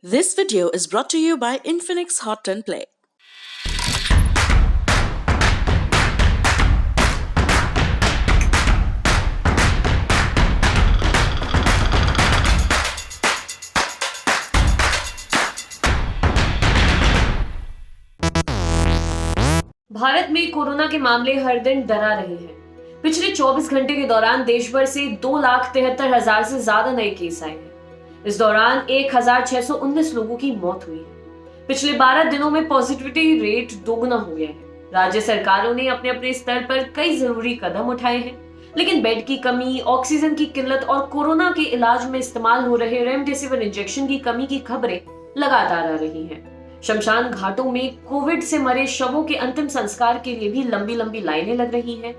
This video is brought to you by Infinix Hot 10 Play. Bharat में corona के मामले हर दिन डरा रहे हैं। पिछले 24 घंटे के दौरान देश भर से 2,73,000 से ज्यादा नए केस आए हैं। इस दौरान 1,619 लोगों की मौत हुई है। पिछले 12 दिनों में पॉजिटिविटी रेट दोगुना हो गया है। राज्य सरकारों ने अपने अपने स्तर पर कई जरूरी कदम उठाए हैं, लेकिन बेड की कमी, ऑक्सीजन की किल्लत और कोरोना के इलाज में इस्तेमाल हो रहे रेमडेसिविर इंजेक्शन की कमी की खबरें लगातार आ रही हैं। शमशान घाटों में कोविड से मरे शवों के अंतिम संस्कार के लिए भी लंबी लंबी लाइनें लग रही हैं।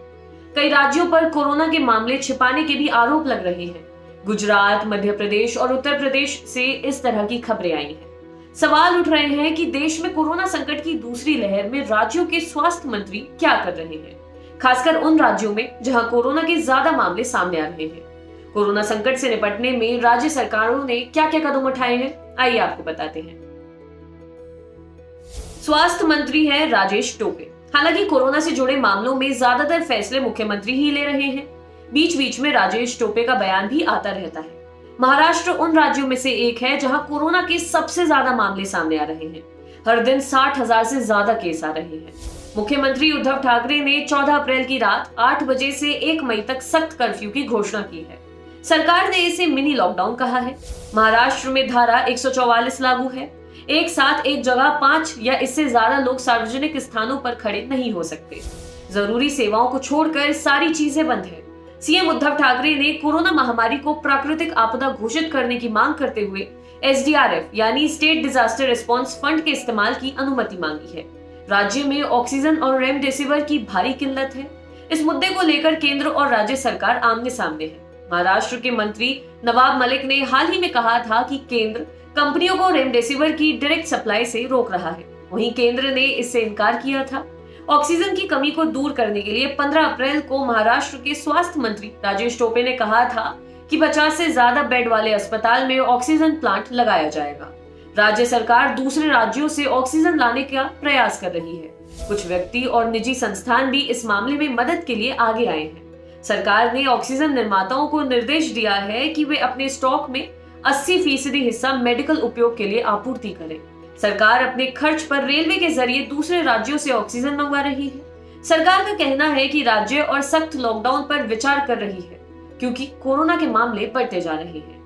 कई राज्यों पर कोरोना के मामले छिपाने के भी आरोप लग रहे हैं। गुजरात, मध्य प्रदेश और उत्तर प्रदेश से इस तरह की खबरें आई हैं। सवाल उठ रहे हैं कि देश में कोरोना संकट की दूसरी लहर में राज्यों के स्वास्थ्य मंत्री क्या कर रहे हैं, खासकर उन राज्यों में जहां कोरोना के ज्यादा मामले सामने आ रहे हैं। कोरोना संकट से निपटने में राज्य सरकारों ने क्या क्या कदम उठाए हैं, आइए आपको बताते हैं। स्वास्थ्य मंत्री हैं राजेश टोपे। हालांकि कोरोना से जुड़े मामलों में ज्यादातर फैसले मुख्यमंत्री ही ले रहे हैं। बीच बीच में राजेश टोपे का बयान भी आता रहता है। महाराष्ट्र उन राज्यों में से एक है जहां कोरोना के सबसे ज्यादा मामले सामने आ रहे हैं। हर दिन 60,000 से ज्यादा केस आ रहे हैं। मुख्यमंत्री उद्धव ठाकरे ने 14 अप्रैल की रात 8 बजे से 1 मई तक सख्त कर्फ्यू की घोषणा की है। सरकार ने इसे मिनी लॉकडाउन कहा है। महाराष्ट्र में धारा 144 लागू है। एक साथ एक जगह 5 या इससे ज्यादा लोग सार्वजनिक स्थानों पर खड़े नहीं हो सकते। जरूरी सेवाओं को छोड़कर सारी चीजें बंद है। सीएम उद्धव ठाकरे ने कोरोना महामारी को प्राकृतिक आपदा घोषित करने की मांग करते हुए एसडीआरएफ यानी स्टेट डिजास्टर रिस्पांस फंड के इस्तेमाल की अनुमति मांगी है। राज्य में ऑक्सीजन और रेमडेसिविर की भारी किल्लत है। इस मुद्दे को लेकर केंद्र और राज्य सरकार आमने सामने है। महाराष्ट्र के मंत्री नवाब मलिक ने हाल ही में कहा था कि केंद्र कंपनियों को रेमडेसिविर की डायरेक्ट सप्लाई से रोक रहा है। वहीं केंद्र ने इससे इनकार किया था। ऑक्सीजन की कमी को दूर करने के लिए 15 अप्रैल को महाराष्ट्र के स्वास्थ्य मंत्री राजेश टोपे ने कहा था कि 50 से ज्यादा बेड वाले अस्पताल में ऑक्सीजन प्लांट लगाया जाएगा। राज्य सरकार दूसरे राज्यों से ऑक्सीजन लाने का प्रयास कर रही है। कुछ व्यक्ति और निजी संस्थान भी इस मामले में मदद के लिए आगे आए हैं। सरकार ने ऑक्सीजन निर्माताओं को निर्देश दिया है कि वे अपने स्टॉक में 80% हिस्सा मेडिकल उपयोग के लिए आपूर्ति करें। सरकार अपने खर्च पर रेलवे के जरिए दूसरे राज्यों से ऑक्सीजन मंगवा रही है। सरकार का कहना है कि राज्य और सख्त लॉकडाउन पर विचार कर रही है क्योंकि कोरोना के मामले बढ़ते जा रहे हैं।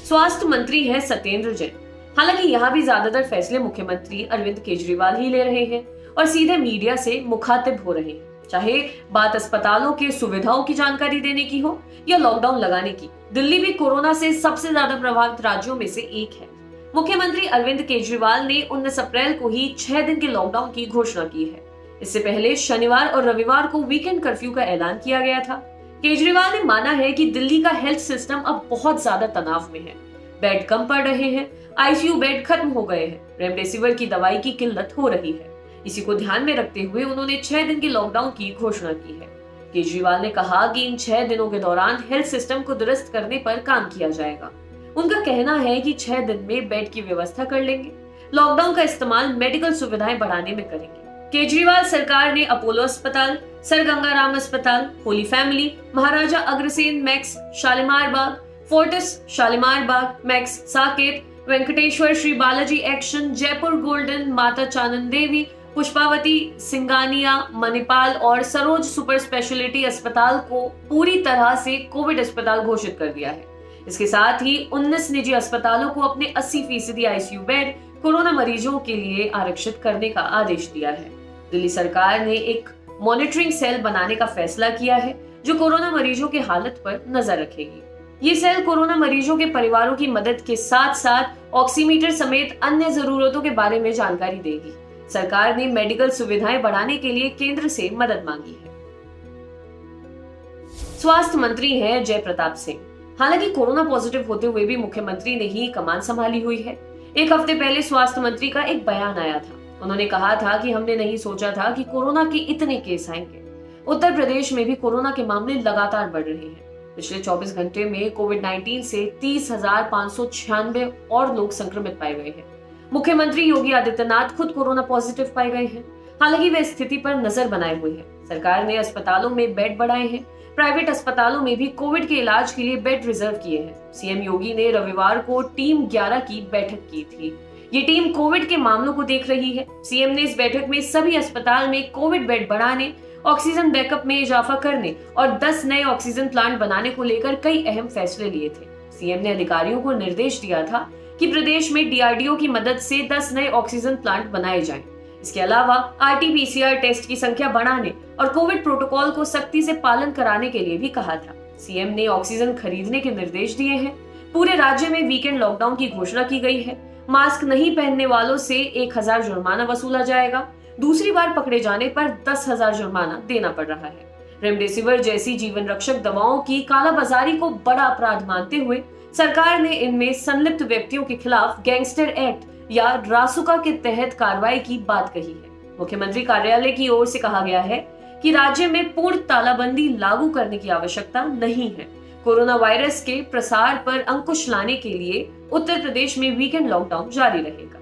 स्वास्थ्य मंत्री है सत्येंद्र जैन। हालांकि यहाँ भी ज्यादातर फैसले मुख्यमंत्री अरविंद केजरीवाल ही ले रहे हैं और सीधे मीडिया से मुखातिब हो रहे हैं, चाहे बात अस्पतालों के सुविधाओं की जानकारी देने की हो या लॉकडाउन लगाने की। दिल्ली भी कोरोना से सबसे ज्यादा प्रभावित राज्यों में से एक है। मुख्यमंत्री अरविंद केजरीवाल ने 19 अप्रैल को ही 6 दिन के लॉकडाउन की घोषणा की है। इससे पहले शनिवार और रविवार को वीकेंड कर्फ्यू का ऐलान किया गया था। केजरीवाल ने माना है कि दिल्ली का हेल्थ सिस्टम अब बहुत ज्यादा तनाव में है। बेड कम पड़ रहे हैं, आईसीयू बेड खत्म हो गए हैं, रेमडेसिविर की दवाई की किल्लत हो रही है। इसी को ध्यान में रखते हुए उन्होंने 6 दिन के लॉकडाउन की घोषणा की है। केजरीवाल ने कहा कि इन 6 दिनों के दौरान हेल्थ सिस्टम को दुरुस्त करने पर काम किया जाएगा। उनका कहना है कि 6 दिन में बेड की व्यवस्था कर लेंगे। लॉकडाउन का इस्तेमाल मेडिकल सुविधाएं बढ़ाने में करेंगे। केजरीवाल सरकार ने अपोलो अस्पताल, सर गंगाराम अस्पताल, Holy Family, Maharaja Agrasen Max Shalimar Bagh, Fortis Shalimar Bagh, Max Saket, Venkateshwar Shri Balaji Action, Jaipur Golden, Mata Chanan देवी, पुष्पावती, सिंगानिया, मणिपाल और सरोज सुपर स्पेशलिटी अस्पताल को पूरी तरह से कोविड अस्पताल घोषित कर दिया है। इसके साथ ही 19 निजी अस्पतालों को अपने 80% आईसीयू बेड कोरोना मरीजों के लिए आरक्षित करने का आदेश दिया है। दिल्ली सरकार ने एक मॉनिटरिंग सेल बनाने का फैसला किया है जो कोरोना मरीजों की हालत पर नजर रखेगी। ये सेल कोरोना मरीजों के परिवारों की मदद के साथ साथ ऑक्सीमीटर समेत अन्य जरूरतों के बारे में जानकारी देगी। सरकार ने मेडिकल सुविधाएं बढ़ाने के लिए केंद्र से मदद मांगी है। स्वास्थ्य मंत्री हैं जयप्रताप सिंह। हालांकि कोरोना पॉजिटिव होते हुए भी मुख्यमंत्री ने ही कमान संभाली हुई है। एक हफ्ते पहले स्वास्थ्य मंत्री का एक बयान आया था। उन्होंने कहा था कि हमने नहीं सोचा था कि कोरोना के इतने केस आएंगे। उत्तर प्रदेश में भी कोरोना के मामले लगातार बढ़ रहे हैं। पिछले 24 घंटे में कोविड-19 से 30,596 और लोग संक्रमित पाए गए हैं। मुख्यमंत्री योगी आदित्यनाथ खुद कोरोना पॉजिटिव पाए गए हैं। हालांकि वे स्थिति पर नजर बनाए हुए हैं। सरकार ने अस्पतालों में बेड बढ़ाए हैं। प्राइवेट अस्पतालों में भी कोविड के इलाज के लिए बेड रिजर्व किए हैं। सीएम योगी ने रविवार को टीम 11 की बैठक की थी। ये टीम कोविड के मामलों को देख रही है। सीएम ने इस बैठक में सभी अस्पताल में कोविड बेड बढ़ाने, ऑक्सीजन बैकअप में इजाफा करने और 10 नए ऑक्सीजन प्लांट बनाने को लेकर कई अहम फैसले लिए थे। सीएम ने अधिकारियों को निर्देश दिया था कि प्रदेश में डीआरडीओ की मदद से 10 नए ऑक्सीजन प्लांट बनाए जाएं। इसके अलावा आरटी-पीसीआर टेस्ट की संख्या बढ़ाने और कोविड प्रोटोकॉल को सख्ती से पालन कराने के लिए भी कहा था। सीएम ने ऑक्सीजन खरीदने के निर्देश दिए हैं। पूरे राज्य में वीकेंड लॉकडाउन की घोषणा की गई है। मास्क नहीं पहनने वालों से 1,000 जुर्माना वसूला जाएगा। दूसरी बार पकड़े जाने पर 10,000 जुर्माना देना पड़ रहा है। रेमडेसिविर जैसी जीवन रक्षक दवाओं की कालाबाजारी को बड़ा अपराध मानते हुए सरकार ने इनमें संलिप्त व्यक्तियों के खिलाफ गैंगस्टर एक्ट या रासुका के तहत कार्रवाई की बात कही है। मुख्यमंत्री कार्यालय की ओर से कहा गया है कि राज्य में पूर्ण तालाबंदी लागू करने की आवश्यकता नहीं है। कोरोना वायरस के प्रसार पर अंकुश लाने के लिए उत्तर प्रदेश में वीकेंड लॉकडाउन जारी रहेगा।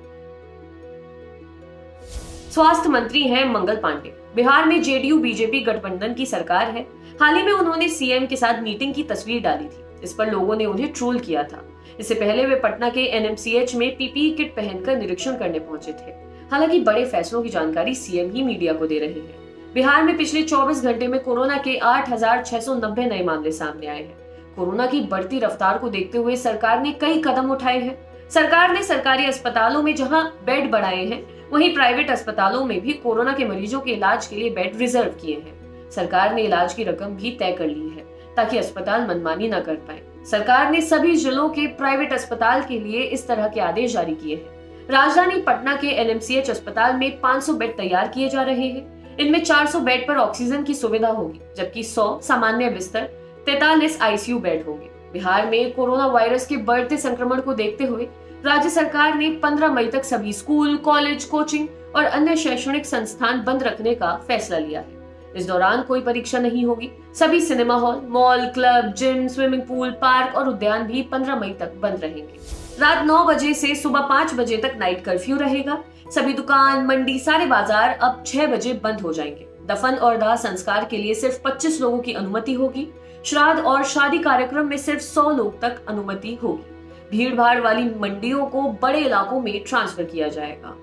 स्वास्थ्य मंत्री हैं मंगल पांडे। बिहार में जेडीयू बीजेपी गठबंधन की सरकार है। हाल ही में उन्होंने सीएम के साथ मीटिंग की तस्वीर डाली थी। इस पर लोगों ने उन्हें ट्रोल किया था। इससे पहले वे पटना के एनएमसीएच में पीपीई किट पहनकर निरीक्षण करने पहुंचे थे। हालांकि बड़े फैसलों की जानकारी सीएम ही मीडिया को दे रहे हैं। बिहार में पिछले 24 घंटे में कोरोना के 8,690 नए मामले सामने आए हैं। कोरोना की बढ़ती रफ्तार को देखते हुए सरकार ने कई कदम उठाए हैं। सरकार ने सरकारी अस्पतालों में जहां बेड बढ़ाए हैं, वहीं प्राइवेट अस्पतालों में भी कोरोना के मरीजों के इलाज के लिए बेड रिजर्व किए हैं। सरकार ने इलाज की रकम भी तय कर ली है ताकि अस्पताल मनमानी न कर पाए। सरकार ने सभी जिलों के प्राइवेट अस्पताल के लिए इस तरह के आदेश जारी किए हैं। राजधानी पटना के एनएमसीएच अस्पताल में 500 बेड तैयार किए जा रहे हैं। इनमें 400 बेड पर ऑक्सीजन की सुविधा होगी, जबकि 100 सामान्य बिस्तर, 43 आईसीयू बेड होंगे। बिहार में कोरोना वायरस के बढ़ते संक्रमण को देखते हुए राज्य सरकार ने 15 मई तक सभी स्कूल, कॉलेज, कोचिंग और अन्य शैक्षणिक संस्थान बंद रखने का फैसला लिया है। इस दौरान कोई परीक्षा नहीं होगी। सभी cinema hall, mall, club, gym, swimming pool, park और उद्यान भी 15 मई तक बंद रहेंगे। रात 9 बजे से सुबह 5 बजे तक नाइट कर्फ्यू रहेगा। सभी दुकान, मंडी, सारे बाजार अब 6 बजे बंद हो जाएंगे। दफन और दाह संस्कार के लिए सिर्फ 25 लोगों की अनुमति होगी। श्राद्ध और शादी कार्यक्रम में सिर्फ 100 लोग तक अनुमति होगी। भीड़ भाड़ वाली मंडियों को बड़े इलाकों में ट्रांसफर किया जाएगा।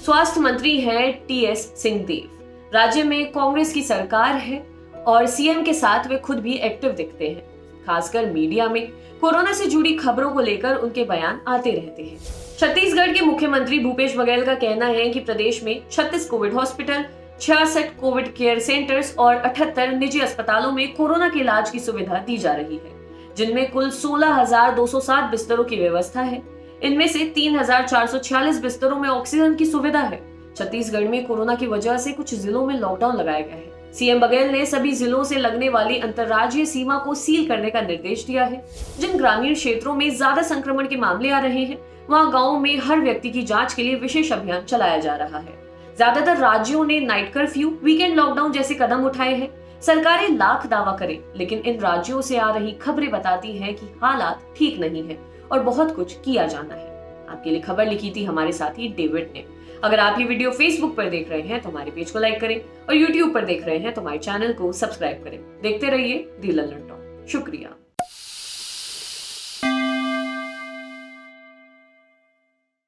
स्वास्थ्य मंत्री हैं टीएस सिंहदेव। राज्य में कांग्रेस की सरकार है और सीएम के साथ वे खुद भी एक्टिव दिखते हैं। खासकर मीडिया में कोरोना से जुड़ी खबरों को लेकर उनके बयान आते रहते हैं। छत्तीसगढ़ के मुख्यमंत्री भूपेश बघेल का कहना है कि प्रदेश में 36 Covid hospital, 66 Covid care centres और 78 निजी अस्पतालों में कोरोना के इलाज की सुविधा दी जा रही है, जिनमें कुल 16,207 बिस्तरों की व्यवस्था है। इनमें से 3,446 बिस्तरों में ऑक्सीजन की सुविधा है। छत्तीसगढ़ में कोरोना की वजह से कुछ जिलों में लॉकडाउन लगाया गया है। सीएम बघेल ने सभी जिलों से लगने वाली अंतर्राज्यीय सीमा को सील करने का निर्देश दिया है। जिन ग्रामीण क्षेत्रों में ज्यादा संक्रमण के मामले आ रहे हैं, वहां गाँव में हर व्यक्ति की जांच के लिए विशेष अभियान चलाया जा रहा है। ज्यादातर राज्यों ने नाइट कर्फ्यू, वीकेंड लॉकडाउन जैसे कदम उठाए हैं। सरकारें लाख दावा करें, लेकिन इन राज्यों से आ रही खबरें बताती हैं कि हालात ठीक नहीं है और बहुत कुछ किया जाना है। आपके लिए खबर लिखी थी हमारे साथी डेविड ने। अगर आप ये वीडियो फेसबुक पर देख रहे हैं तो हमारे पेज को लाइक करें और यूट्यूब पर देख रहे हैं तो हमारे चैनल को सब्सक्राइब करें। देखते रहिए दी लल्लन टॉक। शुक्रिया।